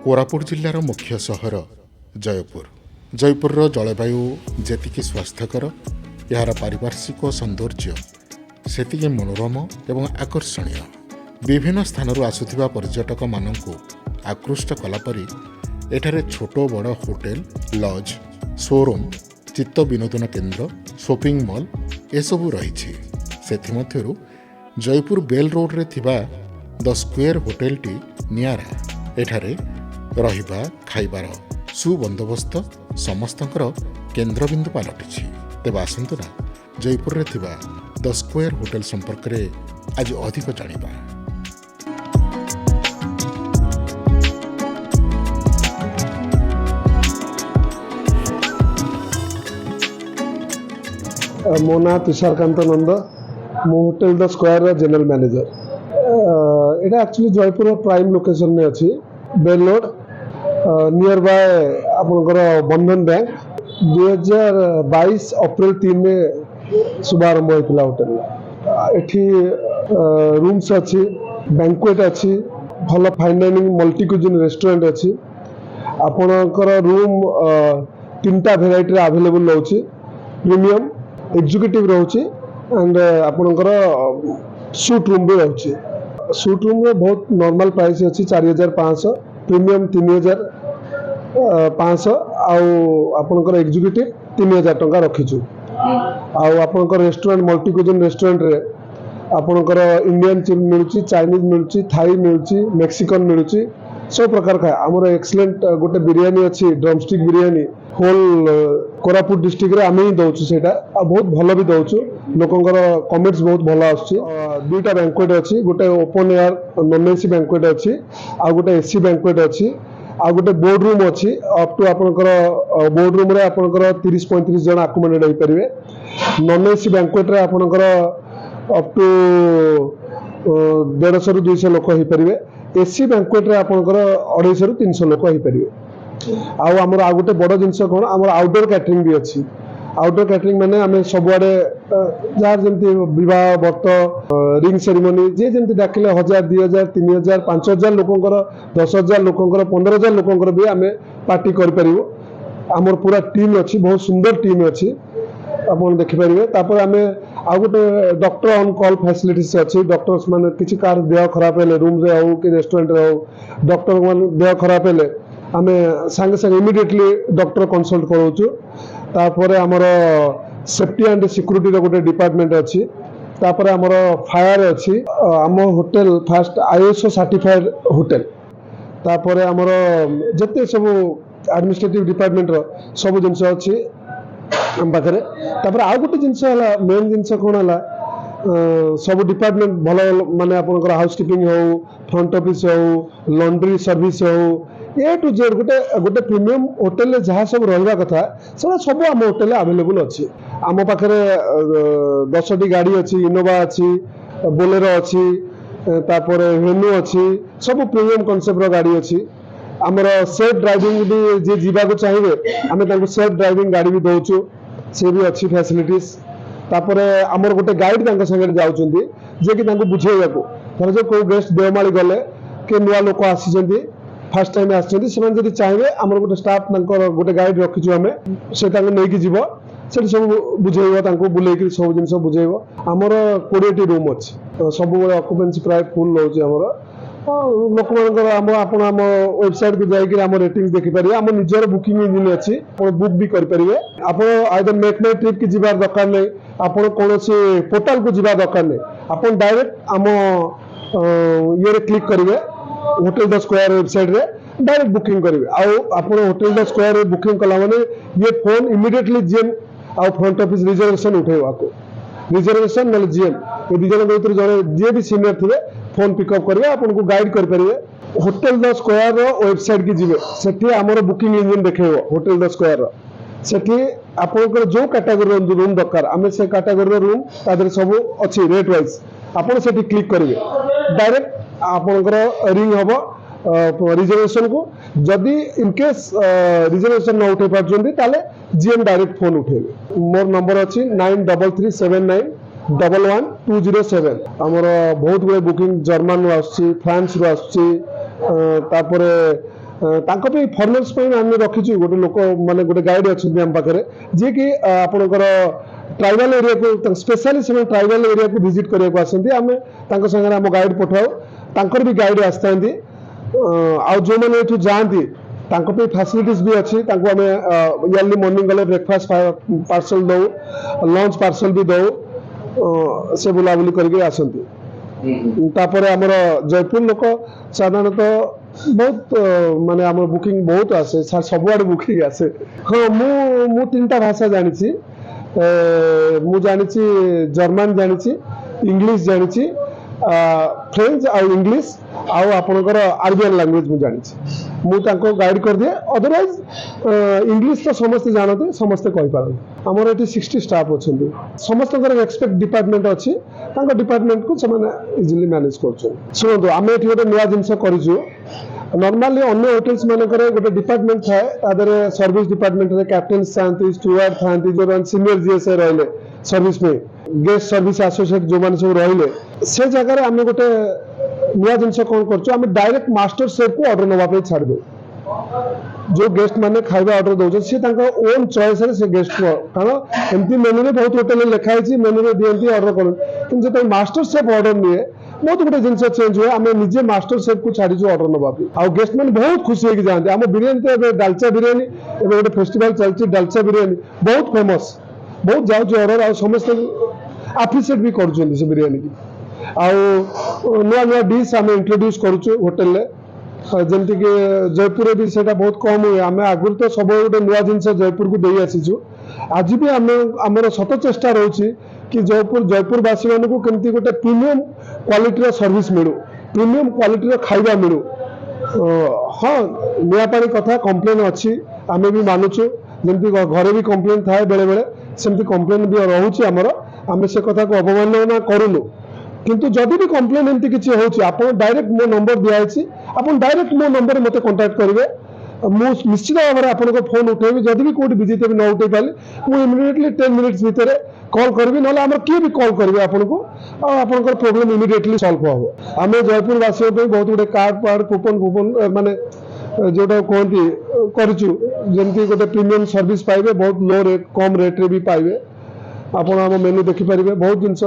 कोरापुट जिल्लार मुख्य सहर जयपुर। जयपुर जलवायु जेतिकी स्वास्थ्यकर, यार पारिपार्श्विक सौंदर्य सेतिकी मनोरम एवं आकर्षणीय। विभिन्न स्थानरू आसुथिबा पर्यटक मानंकु आकृष्ट कलापरि एठारे छोट बड़ होटेल, लज, शोरूम, चित्त विनोदन केन्द्र, शॉपिंग मॉल एसबू रही। सेथिमध्यरु जयपुर बेल रोड रे थिबा द स्क्वायर होटेलटी नियारा। एठारे रहिबा खाइबार सुबंदोबस्त समस्तंकर केन्द्रबिंदु पलटि। तेज आसतु ना जयपुर रे थिबा द स्क्वायर होटेल संपर्क रे आज अधिक जानिबा। मो ना तुषारकांत नंद, मो hotel the square general manager. Etah actually Jaipur prime location में अच्छी बेल रोड नियर बाय आपनकर बंधन बैंक। 2022 अप्रैल 3 में शुभारंभ होता होटेल। एठी रूम्स अच्छी, बैंक्वेट अच्छी, भल fine dining multi cuisine restaurant अच्छी। आपनकर रूम 3टा भेराइटी अवेलेबल रोचे, प्रीमियम, एग्जीक्यूटिव रोचे एंड आपनकर सूट रूम भी रोचे। सूट रूम में बहुत नॉर्मल प्राइस अच्छी 4500, प्रीमियम 3500 आपनकर एग्जीक्यूटिव 3000 टंका रखीचु। आपनकर रेस्टोरेंट मल्टी क्यूजिन रेस्टोरेंट रे आपनकर इंडियन मिलुची, चाइनीज मिलुची, थाई मिलुची, मेक्सिकन मिलुची, सब प्रकार खाए। आमर एक्सलेंट गोटे बिरियानी अच्छी, drumstick biryani whole Koraput district रे आमे ही दउछु। सेटा बहुत भल भी दउछु, लोकंकर कमेंट्स बहुत भल आछि। 2टा बैंक्वेट अच्छी, गोटे open air non AC banquet अच्छी, आ गोटे एसी बैंक्वेट अच्छी, आ गोटे बोर्ड रूम अच्छी। अप टू आपनकर बोर्ड रूम रे आपनकर 30-35 जन अकोमोडेट होई परिवे। नॉन एसी बैंक्वेट रे आपनकर अप टू 150 ରୁ 200 लोक होई परिवे। एसी बैंक्वेट रे आपनकर 250 ରୁ 300 लोक होई परिवे। आमर गोटे बड़ जिनस कौन, आमर आउटडोर कैटरिंग भी अच्छी। आउटडोर कैटरिंग माने आमे सबुआडे जार जमती विवाह, व्रत, रिंग सेरेमनी जे जमती डाकिले 1000, 2000, 3000, 5000 लोकंकर, 10000 लोकंकर, 15000 लोकंकर भी आमे पार्टी कर परिवो। आमर पूरा टीम अच्छी, बहुत सुंदर टीम अच्छी, आपन देखि परिवे। तापर आमे आ गोटे डॉक्टर ऑन कॉल फैसिलिटीज अच्छी। डॉक्टर्स माने किछि कार देह खराब हेले रूम रे हो कि रेस्टोरेंट रे हो, डॉक्टर मान देह खराब हेले आमे संगे संगे इमिडिएटली डॉक्टर कंसल्ट करूछु। तापर हमर सेफ्टी एंड सिक्योरिटी रो गोटे डिपार्टमेंट अच्छी। तापर हमर फायर अच्छी। आम hotel fast ISO certified hotel. तापर हमर जते सब एडमिनिस्ट्रेटिव डिपार्टमेंट रो सब जिंस अच्छी हम पाखरे। तापर आ गोटे जिंस हला, मेन जिंस कोन हला, सब डिपार्टमेंट भल माने आपनकर हाउसकीपिंग हो, फ्रंट ऑफिस हो, लॉन्ड्री सर्विस हो, ए टू जेड गोटे प्रीमियम होटेल जहाँ सब रहा कथा सब आम होटेल अवेलेबल अच्छी। आम पाखे 10टी गाड़ी अच्छी, इनोवा अच्छी, बोलेरो अच्छी, तापर वेन्यू अच्छी, सब प्रीमियम कॉन्सेप्ट गाड़ी अच्छी। आमर सेफ ड्राइविंग भी जे जीवा को चाहिए आम सेफ ड्राइविंग गाड़ी भी दौचु, से भी अच्छी फैसिलिटीज। तापर आमर गोटे गाइड संगे जाउछंती जे कि बुझेया को, धर जो कोई गेस्ट देवमाली गले के नुआ लोक आसी फर्स्ट टाइम आसछंती, सेमान जदि चाहिए आमर गोटे स्टाफ गोटे गाइड रखीछु, आमे से नहीं जीव से सब बुझेब, बुलेक सब जिन बुझेब। आमर 20टी रूम अच्छी, सब ऑक्युपेंसी प्राय फुल रोचे। आमर लोक मान आप वेबसाइट को जाकर आम रेटिंग देखिपारे। आम निजर बुकिंग इंजिन अच्छी, बुक भी करेंगे। आप आइदर मेक माई ट्रिप की जीवार दरकार नहीं, आप कौन पोर्टाल को जीवा दरकार नहीं, आप डायरेक्ट आम ये क्लिक करेंगे होटेल द स्क्वायर वेबसाइट रे डायरेक्ट बुकिंग करेंगे। आप होटेल द स्क्वायर रे बुकिंग कला माने ये फोन इमीडिएटली जीएम आ फ्रंट ऑफिस रिजर्वेशन उठेगा। आपको रिजर्वेशन ना जीएम ये दिजन भीतर जड़े जी भी सीनियर थे फोन पिकअप करेंगे, आपको गाइड करेंगे। होटेल द स्क्वायर वेबसाइट की जीवे सेठी आमर बुकिंग इंजिन देखेबो। होटेल द स्क्वायर सेठी आपनकर जो कैटेगरी रूम दरकार आमे से कैटेगरी रूम तादर सब अच्छी रेट वाइज आपन सेठी क्लिक करेंगे, डायरेक्ट आपनकर रिंग हबो रिजर्वेशन को। जदि इनकेस रिजर्वेशन न उठे पार्टी ताले जीएम डायरेक्ट फोन उठेबे। मोर नंबर अच्छी 9339111207। आमर बहुत गुड़े बुकिंग जर्मन रु आसुची, फ्रांस रु आसुची, तापरे ତାଙ୍କ ପାଇଁ ଫରେନର୍ସ ପାଇଁ ଆମେ ରଖିଛୁ ଗୋଟେ ଲୋକ ମାନେ ଗୋଟେ ଗାଇଡ୍ ଅଛନ୍ତି ଆମ ପାଖରେ ଯିଏକି ଆପଣଙ୍କର ट्राइबल एरिया को स्पेशली से ट्राइबल एरिया को विजिट करने आसती आम सागर आम गाइड पठाऊ तांकर भी गाइड आसता आ जो मैंने ये जाती फैसिलिटीज भी अच्छी आम इयरली मॉर्निंग गले ब्रेकफास्ट पार्सल दो लंच पार्सल भी दो से बुलाबुली करके आसती तापर आमर जयपुर लोक साधारणतः बहुत माने आम बुकिंग बहुत आसे सबुआड़े बुकिंग आसे हाँ मु 3टा भाषा जानी मु जानी जर्मन जानी इंग्लिश जानी फ्रेंच आउ इंग्लिश आउ आपणकर आरबियन लैंग्वेज मु जानी मु गाइड कर दिए अदरवाइज इंग्लिश तो समस्ते जानते समस्ते कहि पारन हमर एटी 60 स्टाफ अछंती समस्त एक्सपेक्ट डिपार्टमेंट अच्छी डिपार्टमेंट को इजिली मैनेज कर शुणु आम ये गोटे नुआ जिनस करूँ नॉर्मली अन्य होटेल्स मानकर गोटे डिपार्टमेंट थाए तादरे सर्विस डिपार्टमेंट रे कैप्टेन थांती स्टुअर्ड थांती जो सीनियर जीएसए रहिले सर्विस में गेस्ट सर्विस एसोसिएट जो माने सब रहिले से जगह रे आम गोटे नुआ जिनस कौन कर डायरेक्ट मास्टर शेफ को ऑर्डर नवा पे छाड़ दो जो गेस्ट माने खाଇବା ऑर्डर दो सी ओन चॉइस रे से गेस्ट को कारण एमती मेनू रे बहुत होटल लिखाई मेनू रे दियंती ऑर्डर कर किंतु जो मास्टर शेफ ऑर्डर निए बहुत गोटे जिन चेंज हुए आम निजे मास्टर शेफ को छाड़ी ऑर्डर नवा आ गेस्ट मैंने बहुत खुशी होगी जाते आम बिरियानी तो डालचा बिरियानी गोटे फेस्टिवल चलती डालचा बिरियानी बहुत फेमस बहुत जाऊँ ऑर्डर आ समस्त आप्रिशिएट भी कर बिरियानी की आउ नुआ नुआ डिश आम इंट्रोड्यूस करुचु होटेल जमती कि जयपुर भी से बहुत कम हुए आम आगुरी तो सब गोटे नुआ जिनस जयपुर को दे आसीचु आज भी आम आमर सत चेष्टा रोचे कि जयपुरवासी मान को केमती गोटे प्रीमियम क्वालिटी सर्विस मिलू प्रीमियम क्वालिटी खाଇବା मिलू हाँ नुआपाड़ी कथा कंप्लेन अच्छी आम भी मानुचु जमती घरे भी कंप्लेन थाए बेले बेले सेमती कंप्लेन भी रोचे आमर आम से कथा को अवमानना करूनु किंतु जदि भी कंप्लेन एमती किसी होची आपण डायरेक्ट मो नंबर दिखाई आप डायरेक्ट मो नंबर मते कांटेक्ट करेंगे मु निश्चित भाव में आपको फोन उठेबी जदि भी कोई विजिट न उठे पारे मुझे इमिडिएटली 10 मिनिट्स भितर कॉल करी ना आम किए भी कॉल करेंगे आपको आपंकर प्रोब्लेम इमिडिएटली सॉल्व हम आम जयपुरवासी बहुत गुटे कार्ड पार्ड कूपन कूपन माने जोटा कहती करमती गोटे प्रीमियम सर्विस पाइबे बहुत लो रेट कम रेट्रे भी पाइबे आपण आम मेनू देखिपारे बहुत जिनस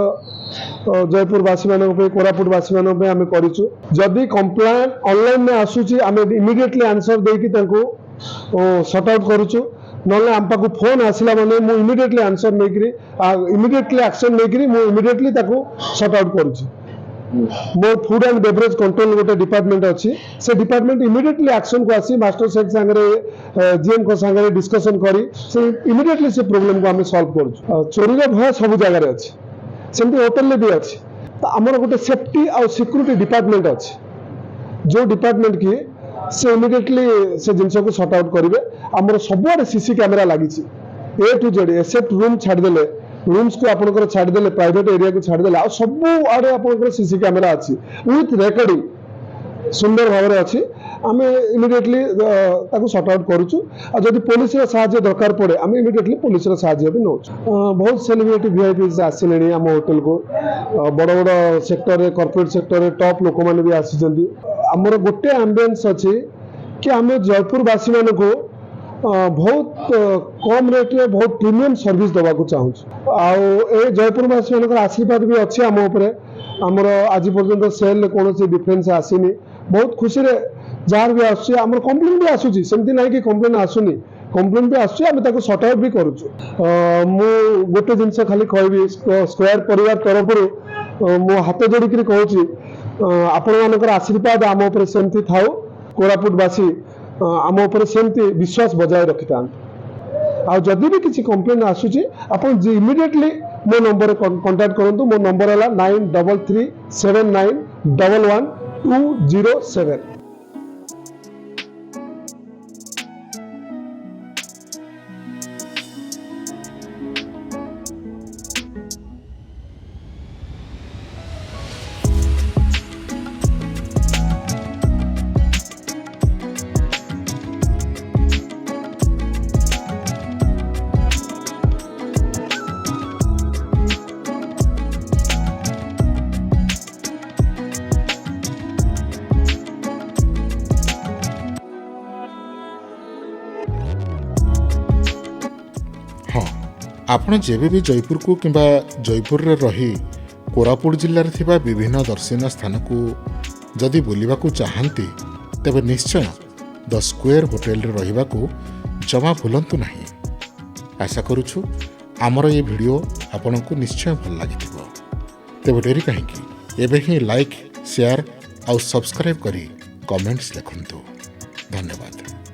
जयपुरवासी कोरापुटवासी आम करूँ जदि कंप्लेन ऑनलाइन में आसूची आम इमिडिएटली आंसर देकी सॉर्ट आउट करूँ ना आम पाक फोन आसला माने मु इमिडिएटली आंसर नहीं इमिडिएटली एक्शन नहीं इमिडिएटली सॉर्ट आउट करूँ more food and beverage control गोटे डिपार्टमेंट अच्छी से डिपार्टमेंट इमिडिएटली एक्शन को आसी मास्टर शेफ सांगे जीएम को सांगे डिस्कशन करी से इमिडिएटली से प्रॉब्लम को आम सॉल्व करूँ चोरी भय सब जगह अच्छी सेमती होटेल भी अच्छी तो आमर गोटे सेफ्टी और सिक्योरिटी डिपार्टमेंट अच्छी जो डिपार्टमेंट की से इमिडिएटली से जिनस को सॉर्ट आउट करेंगे आमर सबुआडे सीसी कैमेरा लगी A to Z except room छाड़देले रूम्स को आपंकर छाड़देले प्राइवेट एरिया को छाड़देले आ सब आड़े आपंकर सीसी कैमेरा अच्छी विथ रेकर्डिंग सुंदर भाव में अच्छी आम इमिडिएटली सॉर्ट आउट करूँ जदि पुलिस साहाय्य दरकार पड़े आम इमिडिएटली पुलिस साहाय्य भी नौ बहुत सेलिब्रिटी वीआईपी आसिले आम होटेल को बड़ बड़ सेक्टर कॉर्पोरेट सेक्टर टॉप लोक मैंने भी आसी आमर गोटे एम्बियंस अच्छी कि आम जयपुरवासी मान को बहुत कम रेट्रे बहुत प्रीमियम सर्विस देवा चाहूँ जयपुरवासी मान आशीर्वाद भी अच्छी आम आमर आज पर्यंत सेल कौन डिफरेन्स आसनी बहुत खुशी जार भी आम कंप्लेन भी आसूसी सेमती ना कि कंप्लेन आसुनी कंप्लेन भी आम सॉर्ट आउट भी करूँ मु गोटे जिनस खाली कहबी स्क्वायर परिवार तरफ मो हाथ जोड़िकी कहूँ आपण मानकर आशीर्वाद आम सेमती थाऊ कोरापुटवासी आम सेमती विश्वास बजाय रखि था जदि भी किसी कंप्लेन आसूची आप इमिडिएटली मो नंबर कांटेक्ट करूँ मो नंबर है 9337911207। ଆପଣ ଯେବେ ବି ଜୟପୁରକୁ କିମ୍ବା ଜୟପୁରରେ ରହି କୋରାପୁଟ ଜିଲ୍ଲାରେ ଥିବା ବିଭିନ୍ନ ଦର୍ଶନୀୟ ସ୍ଥାନକୁ ଯଦି ବୁଲିବାକୁ ଚାହାନ୍ତି ତେବେ ନିଶ୍ଚୟ ଦ ସ୍କୋୟାର ହୋଟେଲରେ ରହିବାକୁ ଜମା ଭୁଲନ୍ତୁ ନାହିଁ। ଆଶା କରୁଛୁ ଆମର ଏ ଭିଡ଼ିଓ ଆପଣଙ୍କୁ ନିଶ୍ଚୟ ଭଲ ଲାଗିଥିବ। ତେବେ ଡେରି କାହିଁକି ଏବେ ହିଁ ଲାଇକ୍ ସେୟାର ଆଉ ସବସ୍କ୍ରାଇବ୍ କରି କମେଣ୍ଟସ୍ ଲେଖନ୍ତୁ। ଧନ୍ୟବାଦ।